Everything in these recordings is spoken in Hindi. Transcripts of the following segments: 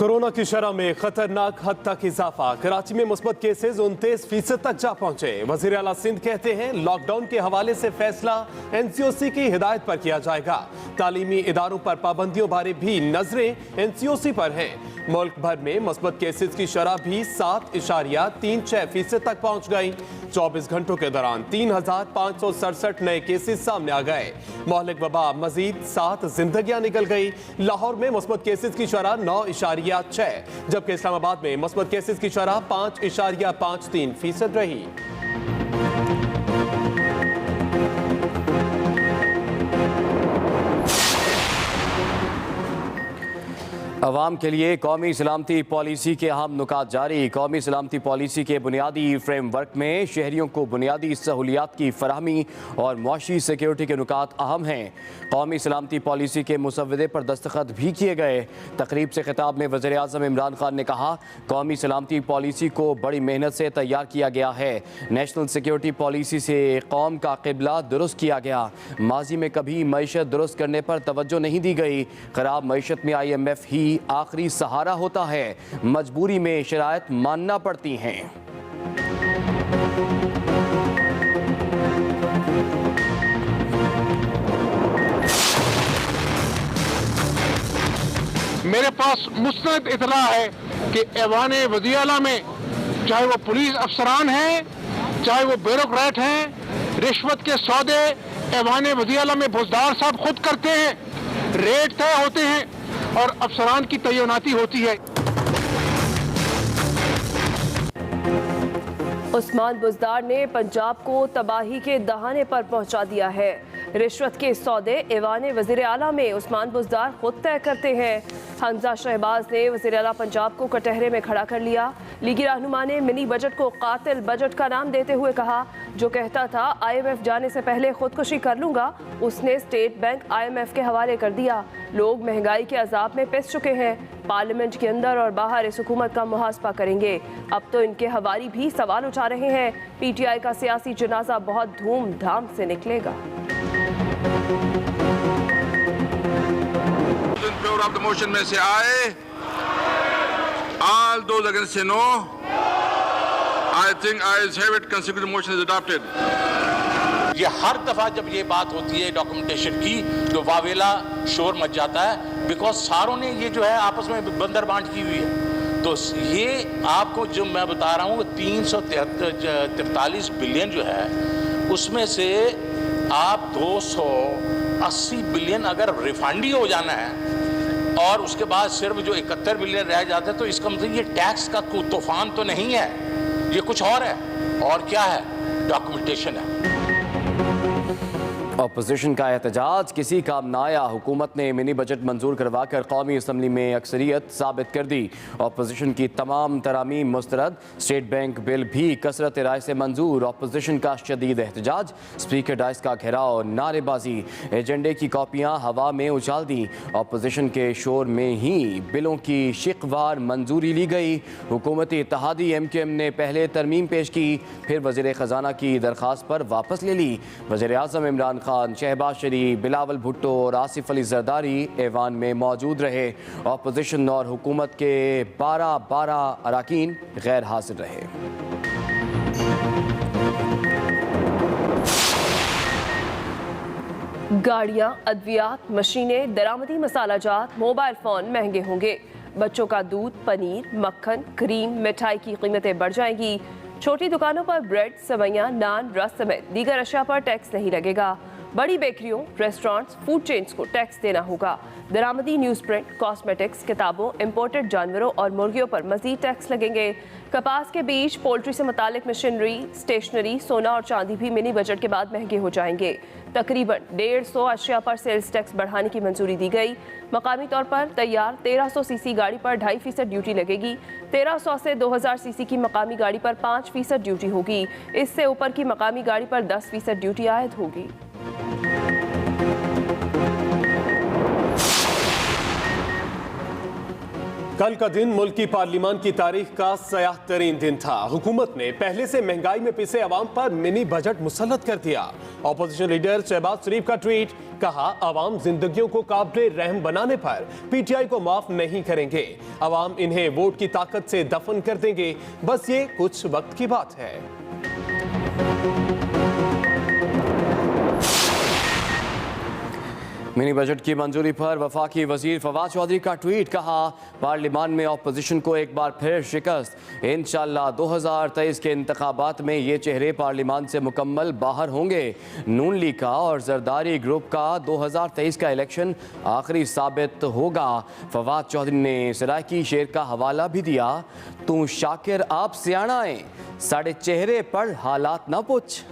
कोरोना की शरह में खतरनाक हद तक इजाफा। कराची में मुस्बत केसेस 29% तक जा पहुंचे। वजीर आला सिंध कहते हैं लॉकडाउन के हवाले से फैसला NCOC की हिदायत पर किया जाएगा। तालीमी इदारों पर पाबंदियों बारे भी नजरें NCOC पर हैं। मुल्क भर में मुस्बत केसेस की शरह भी 7.36% तक पहुंच गई। 24 घंटों के दौरान 3,567 नए केसेस सामने आ गए। मोहलिक वबा मजीद 7 जिंदगियां निकल गई। लाहौर में मुस्बत केसेस की शरह 9.6, जबकि इस्लामाबाद में मुस्बत केसेस की शरह 5.53% रही। अवाम के लिए कौमी सलामती पॉलिसी के अहम नुकात जारी। कौमी सलामती पॉलिसी के बुनियादी फ्रेमवर्क में शहरियों को बुनियादी सहूलियात की फराहमी और मुआशी सिक्योरिटी के नुकात अहम हैं। कौमी सलामती पॉलिसी के मुसव्वदे पर दस्तखत भी किए गए। तकरीब से खिताब में वज़ीर आज़म इमरान खान ने कहा, कौमी सलामती पॉलिसी को बड़ी मेहनत से तैयार किया गया है। नेशनल सिक्योरिटी पॉलिसी से कौम का क़िबला दुरुस्त किया गया। माजी में कभी मईशत दुरुस्त करने पर तवज्जो नहीं दी गई। ख़राब मईशत में IMF ही आखिरी सहारा होता है। मजबूरी में शराइत मानना पड़ती हैं। मेरे पास मुस्तनद इतला है कि ऐवान वज़ीर आला में चाहे वो पुलिस अफसरान हैं, चाहे वो ब्यूरोक्रेट हैं, रिश्वत के सौदे ऐवान वज़ीर आला में बुज़दार साहब खुद करते हैं। रेट तय होते हैं और अफसरान की तैनाती होती है। उस्मान बुज़दार ने पंजाब को तबाही के दहाने पर पहुंचा दिया है। रिश्वत के सौदे ऐवान वज़ीर आला में उस्मान बुज़दार खुद तय करते हैं। हमजा शहबाज ने वज़ीर आला पंजाब को कटहरे में खड़ा कर लिया। लीगी रहनुमा ने मिनी बजट को कातिल बजट का नाम देते हुए कहा, जो कहता था IMF जाने से पहले खुदकुशी कर लूंगा, उसने स्टेट बैंक IMF के हवाले कर दिया। लोग महंगाई के अजाब में पिस चुके हैं। पार्लियामेंट के अंदर और बाहर इस हुकूमत का मुहासबा करेंगे। अब तो इनके हवारी भी सवाल उठा रहे हैं। PTI का सियासी जनाजा बहुत धूमधाम से निकलेगा। In favor of the motion में से आए, all those against say no. I think ayes have it. Consecutive motion is adopted. ये हर दफा जब ये बात होती है डॉक्यूमेंटेशन की तो वावेला शोर मच जाता है, बिकॉज सारों ने ये जो है आपस में बंदर बांट की हुई है। तो ये आपको जो मैं बता रहा हूँ 343 बिलियन जो है उसमें से आप 280 बिलियन अगर रिफंड ही हो जाना है और उसके बाद सिर्फ जो 71 बिलियन रह जाता है, तो इसका मतलब ये टैक्स का तूफान तो नहीं है, ये कुछ और है। और क्या है? डॉक्यूमेंटेशन है। अपोजिशन का एहतजाज किसी काम न आया। हुकूमत ने मिनी बजट मंजूर करवाकर कौमी असम्बली में अक्सरियत साबित कर दी। अपोजिशन की तमाम तरामीम मुस्तरद। स्टेट बैंक बिल भी कसरत राय से मंजूर। अपोजिशन का शदीद एहतजाज। स्पीकर डाइस का घेराव, नारेबाजी, एजेंडे की कॉपियाँ हवा में उछाल दी। अपोजिशन के शोर में ही बिलों की शिकवार मंजूरी ली गई। हुकूमती इत्तेहादी MQM ने पहले तरमीम पेश की, फिर वज़ीर ख़जाना की दरख्वास्त पर वापस ले ली। वज़ीर आज़म इमरान खान, शहबाज शरीफ, बिलावल भुट्टो और आसिफ अली जरदारी ऐवान में मौजूद रहे। अपोजिशन और हुकूमत के 12 अरकान गैर हाजिर रहे। गाड़ियाँ, अद्वियात, मशीनें, दरामदी मसालाजात, मोबाइल फ़ोन महंगे होंगे। बच्चों का दूध, पनीर, मक्खन, क्रीम, मिठाई की कीमतें बढ़ जाएंगी। छोटी दुकानों पर ब्रेड, सेवइयां, नान, रस समेत दीगर अशिया पर टैक्स नहीं लगेगा। बड़ी बेकरियों, रेस्टोरेंट्स, फूड चेन्स को टैक्स देना होगा। दरामदी न्यूज़ प्रिंट, कॉस्मेटिक्स, किताबों, इंपोर्टेड जानवरों और मुर्गियों पर मजीद टैक्स लगेंगे। कपास के बीज, पोल्ट्री से मुतालिक मशीनरी, स्टेशनरी, सोना और चांदी भी मिनी बजट के बाद महंगे हो जाएंगे। तकरीबन 150 अशिया पर सेल्स टैक्स बढ़ाने की मंजूरी दी गई। मकामी तौर पर तैयार 1300 सीसी गाड़ी पर 2.5% ड्यूटी लगेगी। 1300 से 2000 सीसी की मकामी गाड़ी पर 5% ड्यूटी होगी। इससे ऊपर की मकामी गाड़ी पर 10% ड्यूटी आयद होगी। कल का दिन मुल्क की पार्लियामान की तारीख का सयाह तरीन दिन था। हुकूमत ने पहले से महंगाई में पिसे अवाम पर मिनी बजट मुसल्लत कर दिया। ऑपोजिशन लीडर शहबाज शरीफ का ट्वीट, कहा अवाम जिंदगियों को काबिले रहम बनाने पर पीटीआई को माफ नहीं करेंगे। अवाम इन्हें वोट की ताकत से दफन कर देंगे, बस ये कुछ वक्त की बात है। मिनी बजट की मंजूरी पर वफाकी वजीर फवाद चौधरी का ट्वीट, कहा पार्लियामान में अपोजिशन को एक बार फिर शिकस्त। इंशाअल्लाह 2023 के इंतखाबात में ये चेहरे पार्लियामान से मुकम्मल बाहर होंगे। नून लीग का और जरदारी ग्रुप का 2023 का इलेक्शन आखिरी साबित होगा। फवाद चौधरी ने सरायकी शेर का हवाला भी दिया, तू शाकिर आप सियाना है, साढ़े चेहरे पर हालात ना पूछ।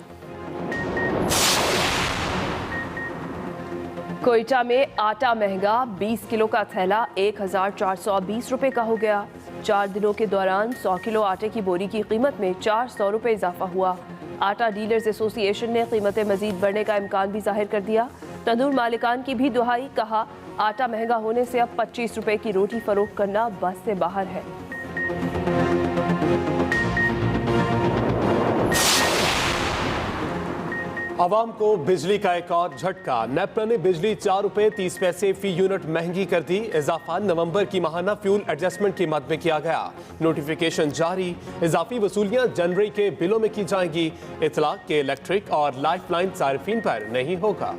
कोयटा में आटा महंगा, 20 किलो का थैला 1420 रुपए का हो गया। 4 दिनों के दौरान 100 किलो आटे की बोरी की कीमत में 400 रुपए इजाफा हुआ। आटा डीलर्स एसोसिएशन ने कीमतें मजीद बढ़ने का इम्कान भी जाहिर कर दिया। तंदूर मालिकान की भी दुहाई, कहा आटा महंगा होने से अब 25 रुपए की रोटी फरोख्त करना बस से बाहर है। आवाम को बिजली का एक और झटका। नेपरा ने बिजली 4 रुपए 30 पैसे फी यूनिट महंगी कर दी। इजाफा नवंबर की माहाना फ्यूल एडजस्टमेंट की मद में किया गया। नोटिफिकेशन जारी, इजाफी वसूलियां जनवरी के बिलों में की जाएंगी। इतलाक के इलेक्ट्रिक और लाइफलाइन सारिफीन पर नहीं होगा।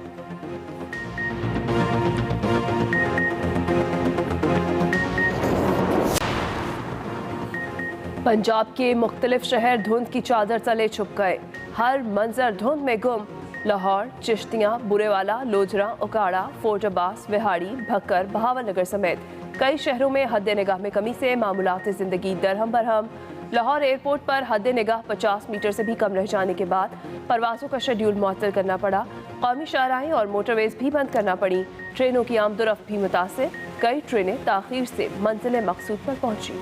पंजाब के मुख्तलिफ शहर धुंध की चादर तले छुप गए। हर मंजर धुंध में गुम। लाहौर, चिश्तियाँ, बुरेवाला, लोजरा, उकाड़ा, फोर्ट अब्बास, विहाड़ी, भक्कर, बहावलनगर समेत कई शहरों में हद निगाह में कमी से मामूलात जिंदगी दरहम बरहम। लाहौर एयरपोर्ट पर हद निगाह 50 मीटर से भी कम रह जाने के बाद परवाज़ों का शेड्यूल मुअत्तल करना पड़ा। कौमी शाहराहें और मोटरवेज भी बंद करना पड़ी। ट्रेनों की आमदोरफ्त भी मुतासिर। कई ट्रेनें ताख़ीर से मंजिल मकसूद पर पहुंची।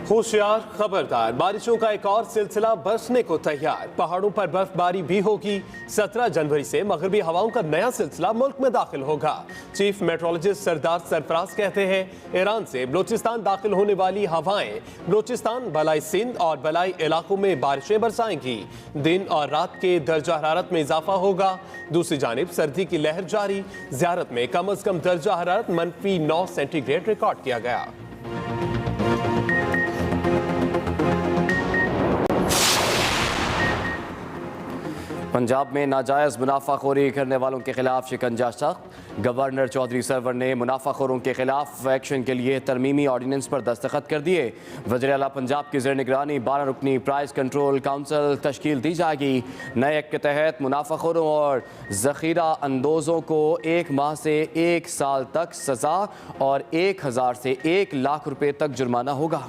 होशियार, खबरदार, बारिशों का एक और सिलसिला बरसने को तैयार। पहाड़ों पर बर्फबारी भी होगी। 17 जनवरी से मगरबी हवाओं का नया सिलसिला मुल्क में दाखिल होगा। चीफ मेट्रोलॉजिस्ट सरदार सरफराज कहते हैं, ईरान से बलोचिस्तान दाखिल होने वाली हवाएं बलोचिस्तान, बलाई सिंध और बलाई इलाकों में बारिशें बरसाएंगी। दिन और रात के दर्जा हरारत में इजाफा होगा। दूसरी जानिब सर्दी की लहर जारी। ज़ियारत में कम अज कम दर्जा हरारत -9 सेंटीग्रेड रिकॉर्ड किया गया। पंजाब में नाजायज़ मुनाफाखोरी करने वालों के खिलाफ शिकंजा सख्त। गवर्नर चौधरी सरवर ने मुनाफाखोरों के खिलाफ एक्शन के लिए तरमीमी ऑर्डिनेंस पर दस्तखत कर दिए। वज़ीर आला पंजाब की ज़ेर निगरानी 12 रुकनी प्राइस कंट्रोल काउंसिल तश्कील दी जाएगी। नए एक्ट के तहत मुनाफाखोरों और ज़ख़ीरा अंदोज़ों को 1 माह से 1 साल तक सज़ा और 1000 से 1 लाख रुपये तक जुर्माना होगा।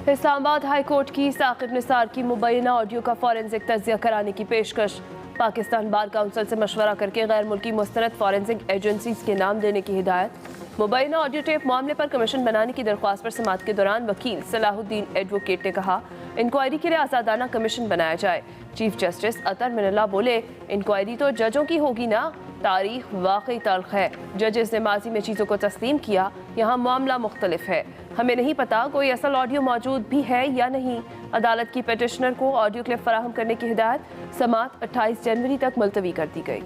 इस्लामाबाद हाई कोर्ट की साकिब निसार की मुबैना ऑडियो का फॉरेंसिक तज्जिया कराने की पेशकश। पाकिस्तान बार काउंसिल से मशवरा करके गैर मुल्की मुस्तनद फॉरेंसिक एजेंसीज के नाम देने की हिदायत। मुबैना ऑडियो टेप मामले पर कमीशन बनाने की दरख्वास्त पर समाअत के दौरान वकील सलाहुद्दीन एडवोकेट ने कहा, इंक्वायरी के लिए आज़ादाना कमीशन बनाया जाए। चीफ जस्टिस अतर मिनल्ला बोले, इंक्वायरी तो जजों की होगी ना। तारीख वाकई तल्ख है। जजेस ने माजी में चीज़ों को तस्लीम किया, यहाँ मामला मुख्तलिफ है। हमें नहीं पता कोई असल ऑडियो मौजूद भी है या नहीं। अदालत की पेटिशनर को ऑडियो क्लिप फराहम करने की हिदायत। समाअत 28 जनवरी तक मुलतवी कर दी गई।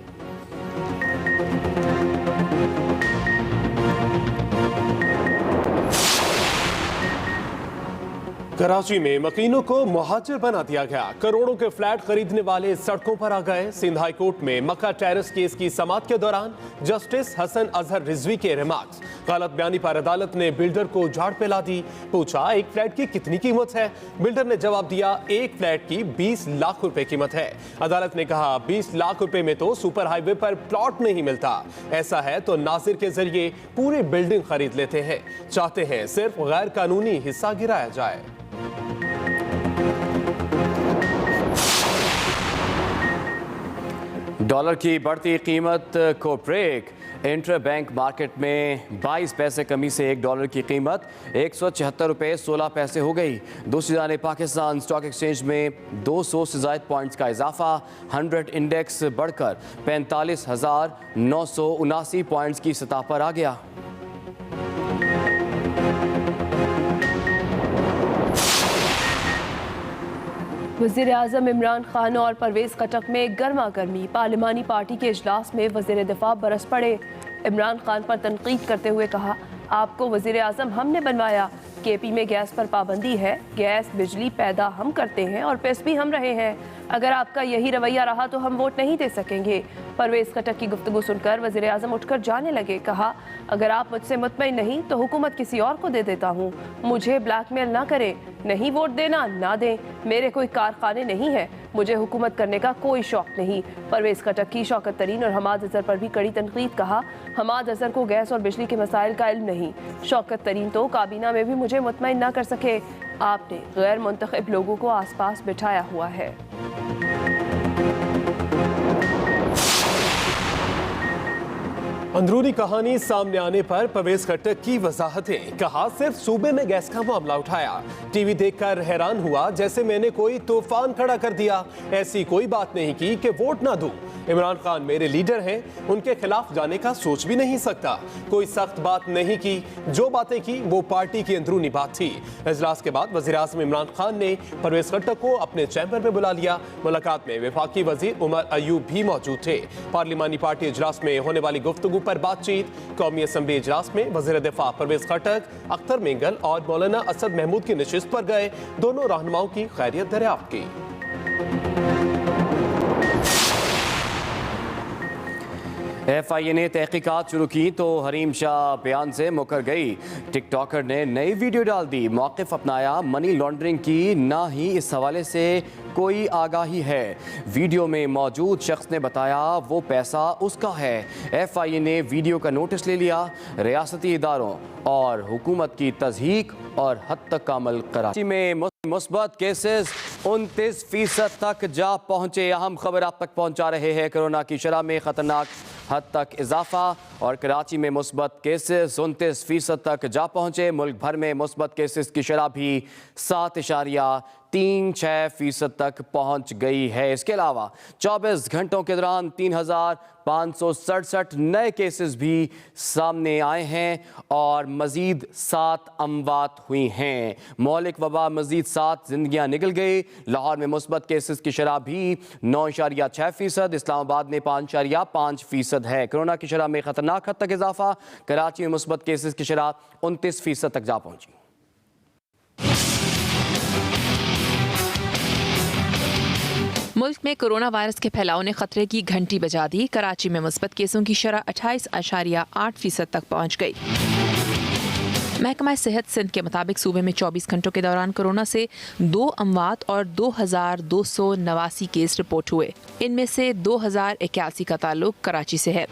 कराची में मकीनों को मुहाजिर बना दिया गया। करोड़ों के फ्लैट खरीदने वाले सड़कों पर आ गए। सिंध हाई कोर्ट में मक्का टेरेस केस की समाअत के दौरान जस्टिस हसन अजहर रिजवी के रिमार्क्स। गलत बयानी पर अदालत ने बिल्डर को झाड़ पे ला दी। पूछा, एक फ्लैट की कितनी कीमत है? बिल्डर ने जवाब दिया, एक फ्लैट की 20 लाख रुपए कीमत है। अदालत ने कहा, 20 लाख रुपए में तो सुपर हाईवे पर प्लॉट नहीं मिलता। ऐसा है तो नासिर के जरिए पूरी बिल्डिंग खरीद लेते हैं। चाहते हैं सिर्फ गैर कानूनी हिस्सा गिराया जाए। डॉलर की बढ़ती कीमत को ब्रेक। इंटर बैंक मार्केट में 22 पैसे कमी से $1 की कीमत 176 रुपये 16 पैसे हो गई। दूसरी जानिब पाकिस्तान स्टॉक एक्सचेंज में 200 से ज़ायद पॉइंट्स का इजाफा। 100 इंडेक्स बढ़कर 45,979 पॉइंट्स की सतह पर आ गया। वज़ीर आज़म इमरान खान और परवेज़ खटक में गर्मा गर्मी। पार्लिमानी पार्टी के इजलास में वज़ीर दिफा बरस पड़े। इमरान खान पर तनकीद करते हुए कहा, आपको वज़ीर आज़म हमने बनवाया। केपी में गैस पर पाबंदी है, गैस बिजली पैदा हम करते हैं और पेश भी हम रहे हैं। अगर आपका यही रवैया रहा तो हम वोट नहीं दे सकेंगे। परवेज़ खटक की गुफ्तगू सुनकर वज़ीर आज़म उठकर जाने लगे। कहा, अगर आप मुझसे मुतमईन नहीं तो हुकूमत किसी और को दे देता हूँ। मुझे ब्लैकमेल ना करें, नहीं वोट देना ना दें। मेरे कोई कारखाने नहीं है, मुझे हुकूमत करने का कोई शौक नहीं। परवेज़ खटक की शौकत तरीन और हमाद अजहर पर भी कड़ी तनकीद। कहा, हमाद अजहर को गैस और बिजली के मसाइल का इल्म नहीं। शौकत तरीन तो काबीना में भी मुझे मुतमईन ना कर सके। आपने गैर मुंतखब लोगों को आसपास बिठाया हुआ है। अंदरूनी कहानी सामने आने पर परवेज़ खटक की वजाहतें। कहा, सिर्फ सूबे में गैस का मामला उठाया। टीवी देखकर हैरान हुआ जैसे मैंने कोई तूफान खड़ा कर दिया। ऐसी कोई बात नहीं की कि वोट ना दूं। इमरान खान मेरे लीडर हैं, उनके खिलाफ जाने का सोच भी नहीं सकता। कोई सख्त बात नहीं की, जो बातें की वो पार्टी की अंदरूनी बात थी। इजलास के बाद वज़ीर आज़म इमरान खान ने परवेज़ खटक को अपने चैम्बर में बुला लिया। मुलाकात में वफाकी वज़ीर उमर अयूब भी मौजूद थे। पार्लिमानी पार्टी इजलास में होने वाली गुफ्तगू पर बातचीत। कौमी असम्बली इजलास में वज़ीर दिफा परवेज़ खटक, अख्तर मेंगल और मौलाना असद महमूद की नशिस्त पर गए। दोनों रहनुमाओं की खैरियत दरियाफ्त की। FIA ने तहकीकात शुरू की तो हरीम शाह बयान से मुकर गई। टिकटॉकर ने नई वीडियो डाल दी, मौक़िफ़ अपनाया मनी लॉन्ड्रिंग की, ना ही इस हवाले से कोई आगाही है। वीडियो में मौजूद शख्स ने बताया वो पैसा उसका है। FIA ने वीडियो का नोटिस ले लिया। रियासती इदारों और हुकूमत की तज़हीक और हद तक का अमल। कराची में मुस्बत केसेस 29% तक जा पहुँचे। अहम खबर आप तक पहुँचा रहे हैं। कोरोना की शरह में ख़तरनाक हद तक इजाफा और कराची में मुस्बत केसेस 29% तक जा पहुँचे। मुल्क भर में मुस्बत केसेस की शरह भी 7.36% तक पहुँच गई है। इसके अलावा 24 घंटों के दौरान 3,567 नए केसेस भी सामने आए हैं और मज़ीद 7 अमवात हुई हैं। मौलिक वबा मज़ीद 7 जिंदगियां निकल गई। लाहौर में मुस्बत केसेस की शरह भी 9.6%, इस्लामाबाद में 5.5% है। कोरोना की शरह में खतरनाक हद तक इजाफा। कराची में मुस्बत केसेस की शरह 29% तक जा पहुंची। मुल्क में कोरोना वायरस के फैलाव ने खतरे की घंटी बजा दी। कराची में मुस्बत केसों की शरह 28.8% तक पहुंच गई। महकमा सेहत सिंध के मुताबिक सूबे में 24 घंटों के दौरान कोरोना से 2 अमवात और 2,289 केस रिपोर्ट हुए। इनमें से 2,081 का ताल्लुक कराची से है।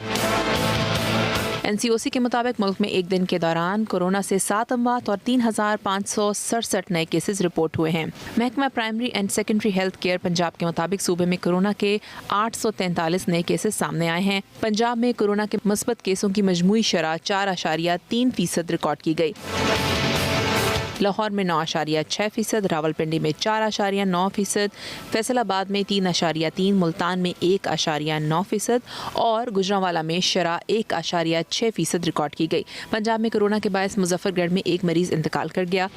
NCOC के मुताबिक मुल्क में एक दिन के दौरान कोरोना से 7 अमवात और 3,567 नए केसेस रिपोर्ट हुए हैं। महकमा primary and secondary health care Punjab के मुताबिक सूबे में कोरोना के 843 नए केसेस सामने आए हैं। पंजाब में कोरोना के मुस्बत केसों की मजमूई शरह 4.3% रिकॉर्ड की गई। लाहौर में 9.6%, रावलपिंडी में 4.9%, फैसलाबाद में 3.3%, मुल्तान में 1.9% और गुजरांवाला में शरह 1.6% रिकॉर्ड की गई। पंजाब में कोरोना के बायस मुजफ्फरगढ़ में एक मरीज इंतकाल कर गया।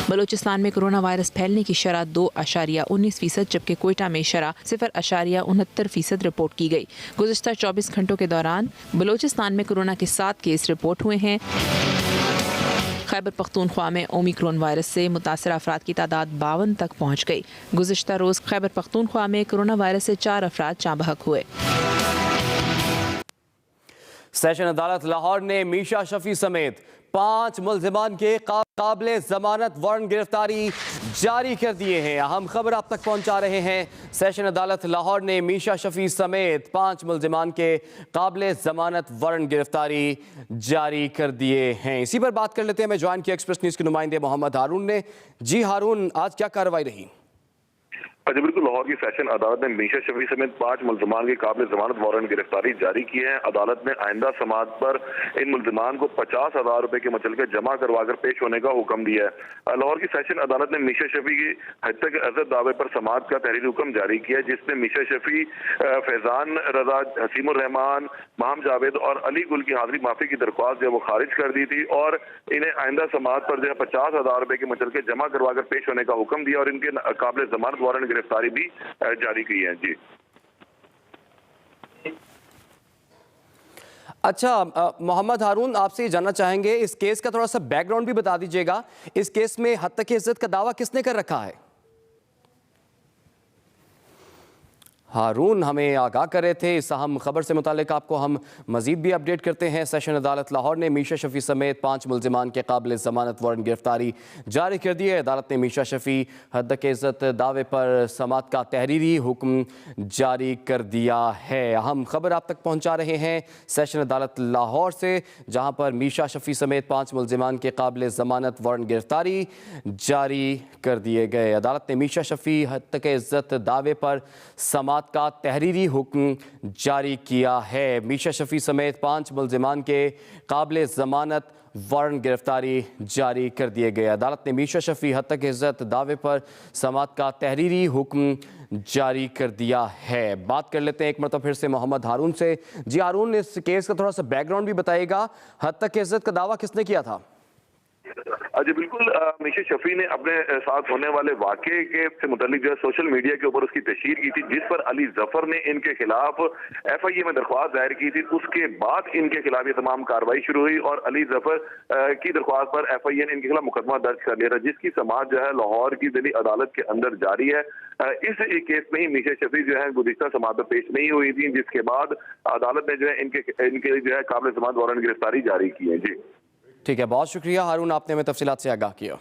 बलूचिस्तान में कोरोना वायरस फैलने की शरह 2.19%, जबकि कोयटा में शरह 0.69% रिपोर्ट की गई। गुज़िश्ता 24 घंटों के दौरान बलूचिस्तान में कोरोना के 7 केस रिपोर्ट हुए हैं। खैबर पख्तूनख्वा में ओमिक्रॉन वायरस से मुतासर अफराद की तादाद 52 तक पहुँच गई। गुज़िश्ता रोज़ खैबर पख्तूनख्वा में कोरोना वायरस से 4 अफराद जाँ बहक हुए। सेशन अदालत लाहौर ने मीशा शफी समेत 5 मुल्जिमान के काबिले जमानत वारंट गिरफ्तारी जारी कर दिए हैं। अहम खबर आप तक पहुंचा रहे हैं। सेशन अदालत लाहौर ने मीशा शफी समेत 5 मुल्जिमान के काबिले जमानत वारंट गिरफ्तारी जारी कर दिए हैं। इसी पर बात कर लेते हैं। मैं ज्वाइन किया एक्सप्रेस न्यूज़ के नुमाइंदे मोहम्मद हारून ने। जी हारून, आज क्या कार्रवाई रही? जी बिल्कुल, लाहौर की सेशन अदालत ने मीशा शफी समेत 5 मुल्जिमान की काबिल जमानत वारंट गिरफ्तारी जारी की है। अदालत ने आइंदा समाअत पर इन मुल्जिमान को 50,000 रुपए के मुचलके जमा करवाकर पेश होने का हुक्म दिया है। लाहौर की सेशन अदालत ने मीशा शफी की हत्या के अर्जत दावे पर समाअत का तहरीरी हुक्म जारी किया, जिसमें मीशा शफी, फैजान रजा, हसीमुर रहमान, माहम जावेद और अली गुल की हाजिरी माफी की दरख्वास्त जो है वो खारिज कर दी थी और इन्हें आइंदा समाअत पर जो है 50,000 रुपए के मुचलके जमा करवाकर पेश होने का हुक्म दिया और इनके काबिल जमानत वारंट गिरफ्तारी भी जारी की है। जी अच्छा, मोहम्मद हारून, आपसे ये जानना चाहेंगे, इस केस का थोड़ा सा बैकग्राउंड भी बता दीजिएगा। इस केस में हद तक इज्जत का दावा किसने कर रखा है? हारून हमें आगाह कर रहे थे। इस अहम खबर से मुतालिक आपको हम मजीद भी अपडेट करते हैं। सेशन अदालत लाहौर ने मीशा शफी समेत 5 मुल्जिमान के काबिल जमानत वारंट गिरफ्तारी जारी कर दी है। अदालत ने मीशा शफी हद के इज्जत दावे पर समाअत का तहरीरी हुक्म जारी कर दिया है। अहम खबर आप तक पहुँचा रहे हैं सेशन अदालत लाहौर से, जहाँ पर मीशा शफी समेत 5 मुल्जिमान के काबिल जमानत वारंट गिरफ्तारी जारी कर दिए गए। अदालत ने मीशा शफी हद के इज्जत दावे पर समाअत का तहरीरी हुक्म जारी किया है। मीशा शफी समेत 5 मुल्जिमान के काबिल जमानत वारंट गिरफ्तारी जारी कर दिए गए। अदालत ने मीशा शफी हद तक इज्जत दावे पर समाअत का तहरीरी हुक्म जारी कर दिया है। बात कर लेते हैं एक मरतबा फिर से मोहम्मद हारून से। जी हारून, इस केस का थोड़ा सा बैकग्राउंड भी बताइएगा। हद तक इज्जत का दावा किसने किया था? जी बिल्कुल, मीशा शफी ने अपने साथ होने वाले वाक़े के से मुतालिक जो है सोशल मीडिया के ऊपर उसकी तशहीर की थी, जिस पर अली जफर ने इनके खिलाफ FIA में दरख्वास्त दायर की थी। उसके बाद इनके खिलाफ ये तमाम कार्रवाई शुरू हुई और अली जफर की दरख्वास्त पर FIA ने इनके खिलाफ मुकदमा दर्ज कर लिया था, जिसकी समाअत जो है लाहौर की दिल्ली अदालत के अंदर जारी है। इस केस में ही मीशा शफी जो है गुज़िश्ता समाअत में पेश नहीं हुई थी, जिसके बाद अदालत ने जो है इनके जो है काबिल जमानत वारंट गिरफ्तारी जारी की है। जी ठीक है, बहुत शुक्रिया हारून, आपने हमें तफसीलात से आगाह किया।